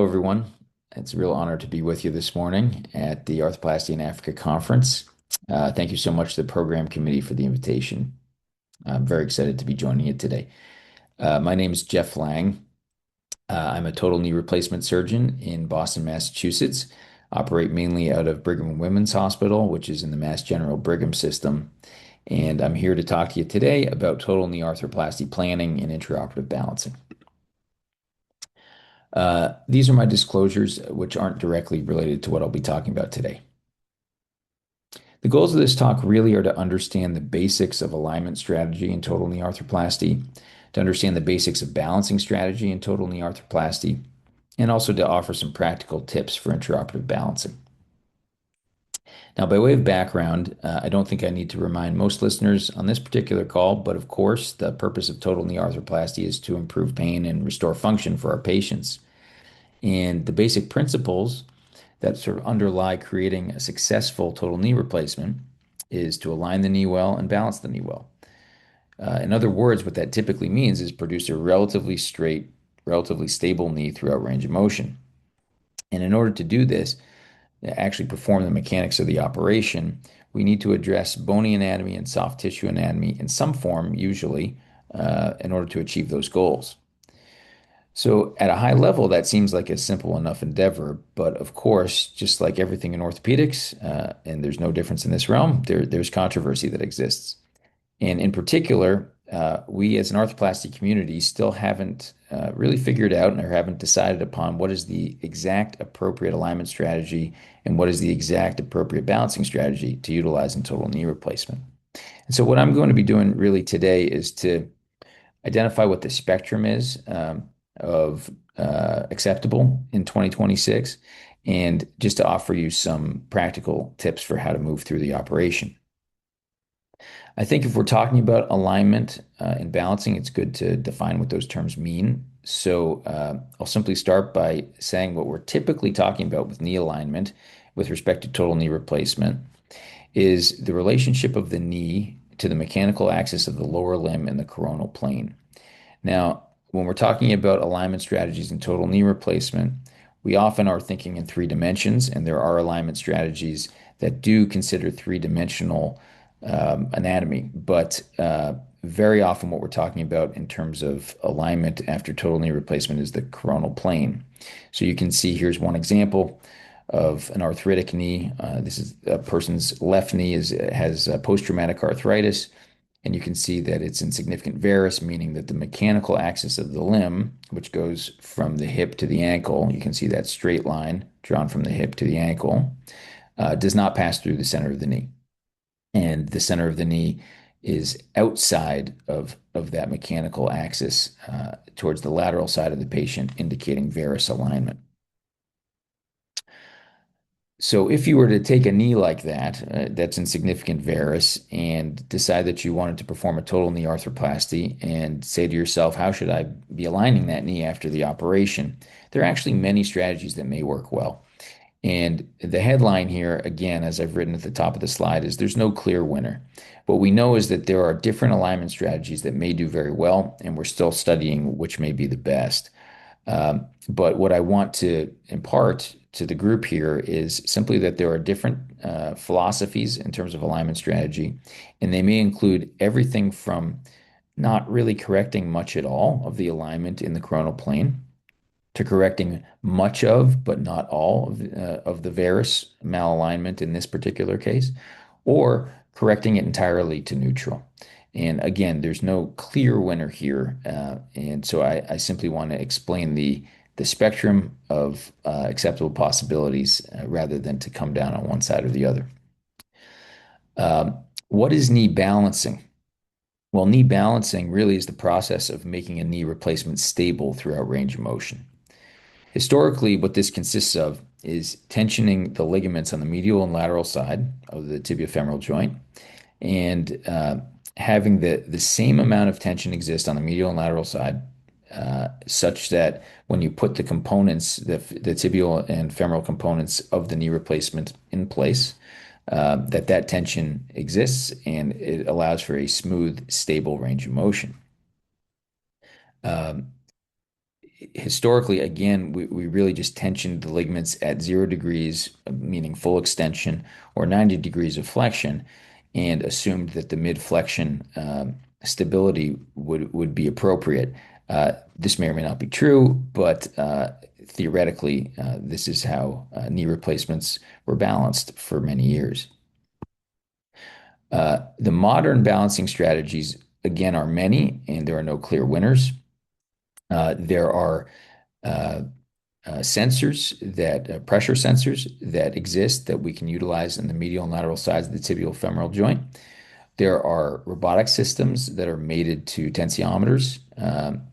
Hello, everyone. It's a real honor to be with you this morning at the Arthroplasty in Africa conference. Thank you so much to the program committee for the invitation. I'm very excited to be joining you today. My name is Jeff Lange. I'm a total knee replacement surgeon in Boston, Massachusetts. Operate mainly out of Brigham and Women's Hospital, which is in the Mass General Brigham system. And I'm here to talk to you today about total knee arthroplasty planning and intraoperative balancing. These are my disclosures, which aren't directly related to what I'll be talking about today. The goals of this talk really are to understand the basics of alignment strategy in total knee arthroplasty, to understand the basics of balancing strategy in total knee arthroplasty, and also to offer some practical tips for intraoperative balancing. Now, by way of background, I don't think I need to remind most listeners on this particular call, but of course, the purpose of total knee arthroplasty is to improve pain and restore function for our patients. And the basic principles that sort of underlie creating a successful total knee replacement is to align the knee well and balance the knee well. In other words, what that typically means is produce a relatively straight, relatively stable knee throughout range of motion. And in order to do this, actually perform the mechanics of the operation, we need to address bony anatomy and soft tissue anatomy in some form, usually, in order to achieve those goals. So, at a high level, that seems like a simple enough endeavor. But of course, just like everything in orthopedics, and there's no difference in this realm, there's controversy that exists. And in particular, we as an arthroplasty community still haven't really figured out or haven't decided upon what is the exact appropriate alignment strategy and what is the exact appropriate balancing strategy to utilize in total knee replacement. And so, what I'm going to be doing really today is to identify what the spectrum is of acceptable in 2026, and just to offer you some practical tips for how to move through the operation. I think if we're talking about alignment and balancing, it's good to define what those terms mean. So I'll simply start by saying what we're typically talking about with knee alignment with respect to total knee replacement is the relationship of the knee to the mechanical axis of the lower limb and the coronal plane. Now, when we're talking about alignment strategies in total knee replacement, we often are thinking in three dimensions, and there are alignment strategies that do consider three-dimensional anatomy. But very often, what we're talking about in terms of alignment after total knee replacement is the coronal plane. So you can see here's one example of an arthritic knee. This is a person's left knee has post-traumatic arthritis. And you can see that it's in significant varus, meaning that the mechanical axis of the limb, which goes from the hip to the ankle, you can see that straight line drawn from the hip to the ankle, does not pass through the center of the knee. And the center of the knee is outside of that mechanical axis towards the lateral side of the patient, indicating varus alignment. So if you were to take a knee like that, that's in significant varus, and decide that you wanted to perform a total knee arthroplasty and say to yourself, how should I be aligning that knee after the operation? There are actually many strategies that may work well. And the headline here, again, as I've written at the top of the slide, is there's no clear winner. What we know is that there are different alignment strategies that may do very well, and we're still studying which may be the best. But what I want to impart to the group here is simply that there are different philosophies in terms of alignment strategy, and they may include everything from not really correcting much at all of the alignment in the coronal plane to correcting much of, but not all of the varus malalignment in this particular case, or correcting it entirely to neutral. And again, there's no clear winner here. And so I simply want to explain the spectrum of acceptable possibilities rather than to come down on one side or the other. What is knee balancing? Well, knee balancing really is the process of making a knee replacement stable throughout range of motion. Historically, what this consists of is tensioning the ligaments on the medial and lateral side of the tibiofemoral joint and having the same amount of tension exist on the medial and lateral side such that when you put the components, the tibial and femoral components of the knee replacement in place, that tension exists and it allows for a smooth, stable range of motion. historically, again, we really just tensioned the ligaments at 0 degrees, meaning full extension, or 90 degrees of flexion, and assumed that the mid-flexion stability would be appropriate. This may or may not be true, but theoretically, this is how knee replacements were balanced for many years. The modern balancing strategies, again, are many, and there are no clear winners. There are uh, pressure sensors that exist that we can utilize in the medial and lateral sides of the tibial femoral joint. There are robotic systems that are mated to tensiometers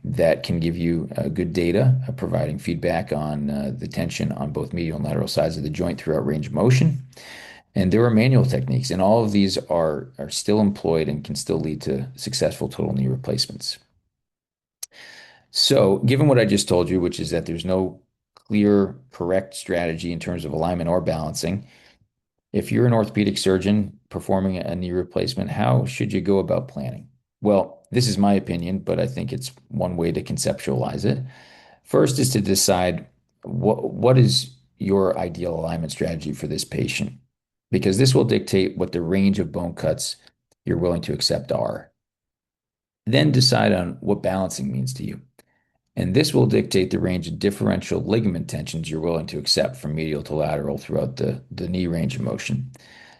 that can give you good data, providing feedback on the tension on both medial and lateral sides of the joint throughout range of motion. And there are manual techniques, and all of these are still employed and can still lead to successful total knee replacements. So, given what I just told you, which is that there's no clear, correct strategy in terms of alignment or balancing, if you're an orthopedic surgeon performing a knee replacement, how should you go about planning? Well, this is my opinion, but I think it's one way to conceptualize it. First is to decide what is your ideal alignment strategy for this patient, because this will dictate what the range of bone cuts you're willing to accept are. Then decide on what balancing means to you. And this will dictate the range of differential ligament tensions you're willing to accept from medial to lateral throughout the knee range of motion.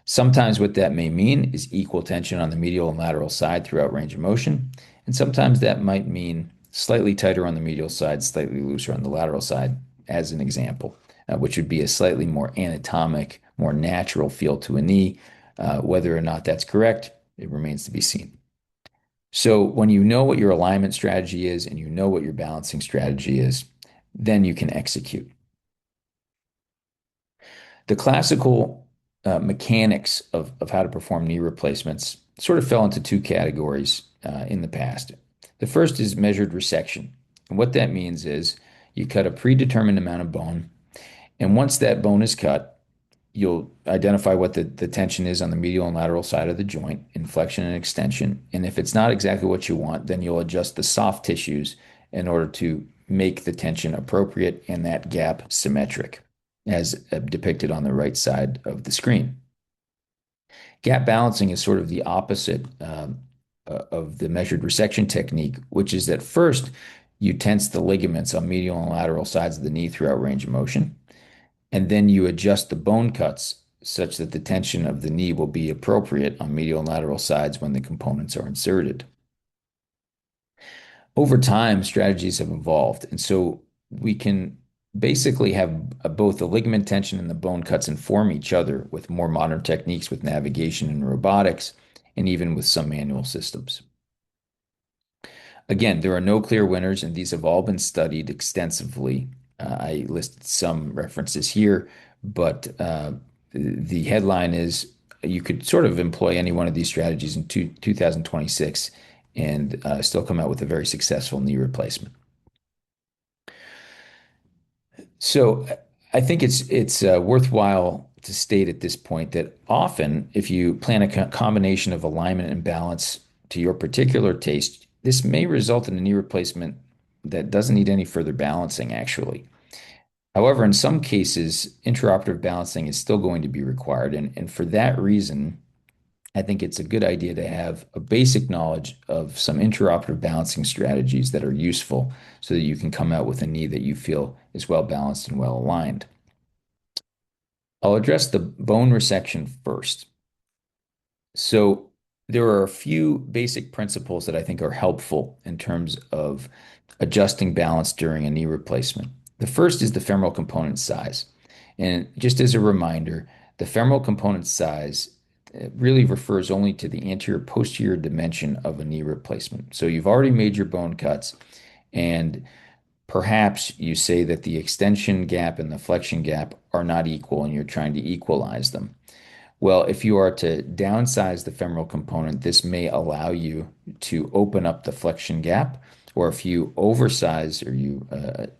Sometimes what that may mean is equal tension on the medial and lateral side throughout range of motion. And sometimes that might mean slightly tighter on the medial side, slightly looser on the lateral side, as an example, which would be a slightly more anatomic, more natural feel to a knee. Whether or not that's correct, it remains to be seen. So when you know what your alignment strategy is and you know what your balancing strategy is, then you can execute. The classical mechanics of how to perform knee replacements sort of fell into two categories in the past. The first is measured resection. And what that means is you cut a predetermined amount of bone, and once that bone is cut, you'll identify what the tension is on the medial and lateral side of the joint, in flexion and extension. And if it's not exactly what you want, then you'll adjust the soft tissues in order to make the tension appropriate and that gap symmetric, as depicted on the right side of the screen. Gap balancing is sort of the opposite of the measured resection technique, which is that first you tense the ligaments on medial and lateral sides of the knee throughout range of motion. And then you adjust the bone cuts such that the tension of the knee will be appropriate on medial and lateral sides when the components are inserted. Over time, strategies have evolved, and so we can basically have both the ligament tension and the bone cuts inform each other with more modern techniques with navigation and robotics, and even with some manual systems. Again, there are no clear winners, and these have all been studied extensively. I listed some references here, but the headline is you could sort of employ any one of these strategies in 2026 and still come out with a very successful knee replacement. So I think it's worthwhile to state at this point that often, if you plan a combination of alignment and balance to your particular taste, this may result in a knee replacement that doesn't need any further balancing, actually. However, in some cases, intraoperative balancing is still going to be required. And for that reason, I think it's a good idea to have a basic knowledge of some intraoperative balancing strategies that are useful so that you can come out with a knee that you feel is well balanced and well aligned. I'll address the bone resection first. So there are a few basic principles that I think are helpful in terms of adjusting balance during a knee replacement. The first is the femoral component size. And just as a reminder, the femoral component size really refers only to the anterior posterior dimension of a knee replacement. So you've already made your bone cuts, and perhaps you say that the extension gap and the flexion gap are not equal and you're trying to equalize them. Well, if you are to downsize the femoral component, this may allow you to open up the flexion gap. Or if you oversize or you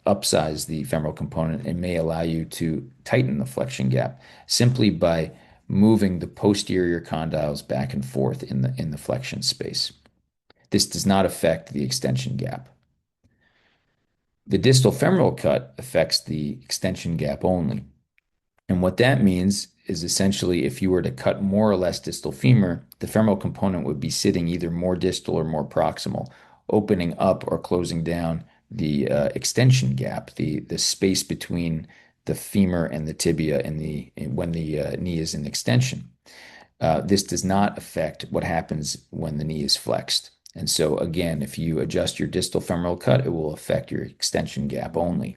upsize the femoral component, it may allow you to tighten the flexion gap simply by moving the posterior condyles back and forth in the flexion space. This does not affect the extension gap. The distal femoral cut affects the extension gap only. And what that means is essentially if you were to cut more or less distal femur, the femoral component would be sitting either more distal or more proximal, opening up or closing down the extension gap, the space between the femur and the tibia when the knee is in extension. This does not affect what happens when the knee is flexed. And so again, if you adjust your distal femoral cut, it will affect your extension gap only.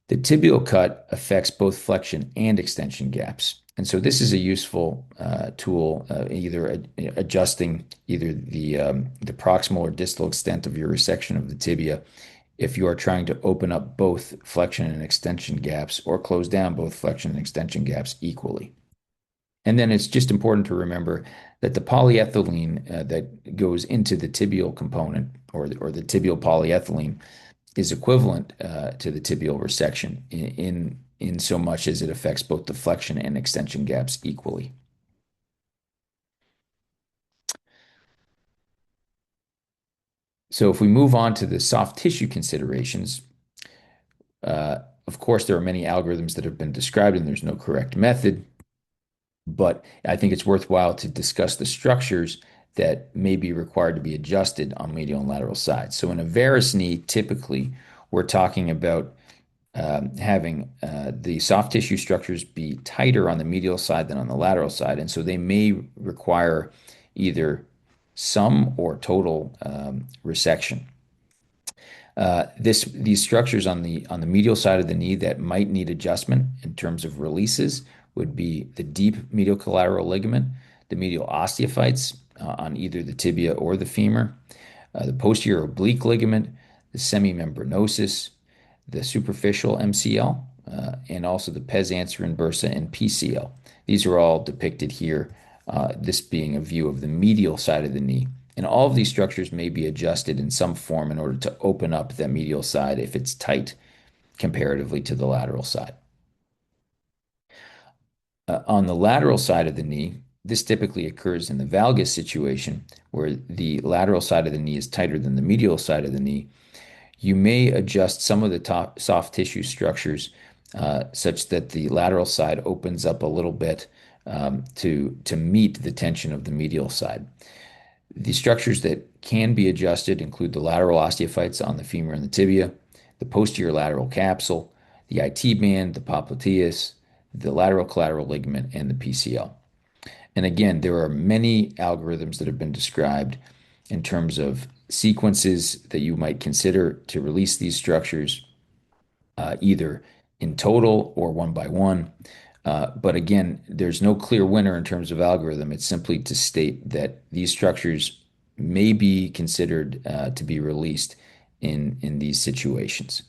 The tibial cut affects both flexion and extension gaps. And so this is a useful tool, either adjusting either the proximal or distal extent of your resection of the tibia if you are trying to open up both flexion and extension gaps or close down both flexion and extension gaps equally. And then it's just important to remember that the polyethylene that goes into the tibial component or the tibial polyethylene is equivalent to the tibial resection in so much as it affects both the flexion and extension gaps equally. So if we move on to the soft tissue considerations, of course, there are many algorithms that have been described and there's no correct method, but I think it's worthwhile to discuss the structures that may be required to be adjusted on medial and lateral sides. So in a varus knee, typically we're talking about having the soft tissue structures be tighter on the medial side than on the lateral side. And so they may require either some or total resection. These structures on the medial side of the knee that might need adjustment in terms of releases would be the deep medial collateral ligament, the medial osteophytes on either the tibia or the femur, the posterior oblique ligament, the semimembranosus, the superficial MCL, and also the pes anterior bursa and PCL. These are all depicted here, this being a view of the medial side of the knee. And all of these structures may be adjusted in some form in order to open up that medial side if it's tight comparatively to the lateral side. On the lateral side of the knee, this typically occurs in the valgus situation, where the lateral side of the knee is tighter than the medial side of the knee. You may adjust some of the soft tissue structures such that the lateral side opens up a little bit to meet the tension of the medial side. The structures that can be adjusted include the lateral osteophytes on the femur and the tibia, the posterior lateral capsule, the IT band, the popliteus, the lateral collateral ligament, and the PCL. And again, there are many algorithms that have been described in terms of sequences that you might consider to release these structures, either in total or one by one. But again, there's no clear winner in terms of algorithm. It's simply to state that these structures may be considered to be released in these situations.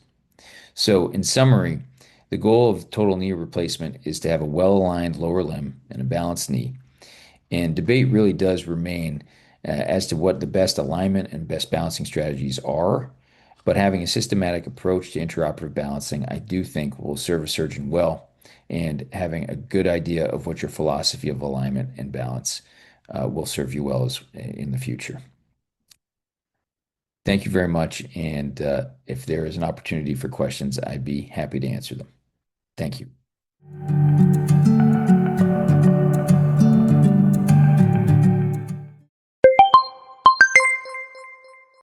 So, in summary, the goal of total knee replacement is to have a well-aligned lower limb and a balanced knee. And debate really does remain as to what the best alignment and best balancing strategies are. But having a systematic approach to intraoperative balancing, I do think will serve a surgeon well. And having a good idea of what your philosophy of alignment and balance will serve you well in the future. Thank you very much. And if there is an opportunity for questions, I'd be happy to answer them. Thank you.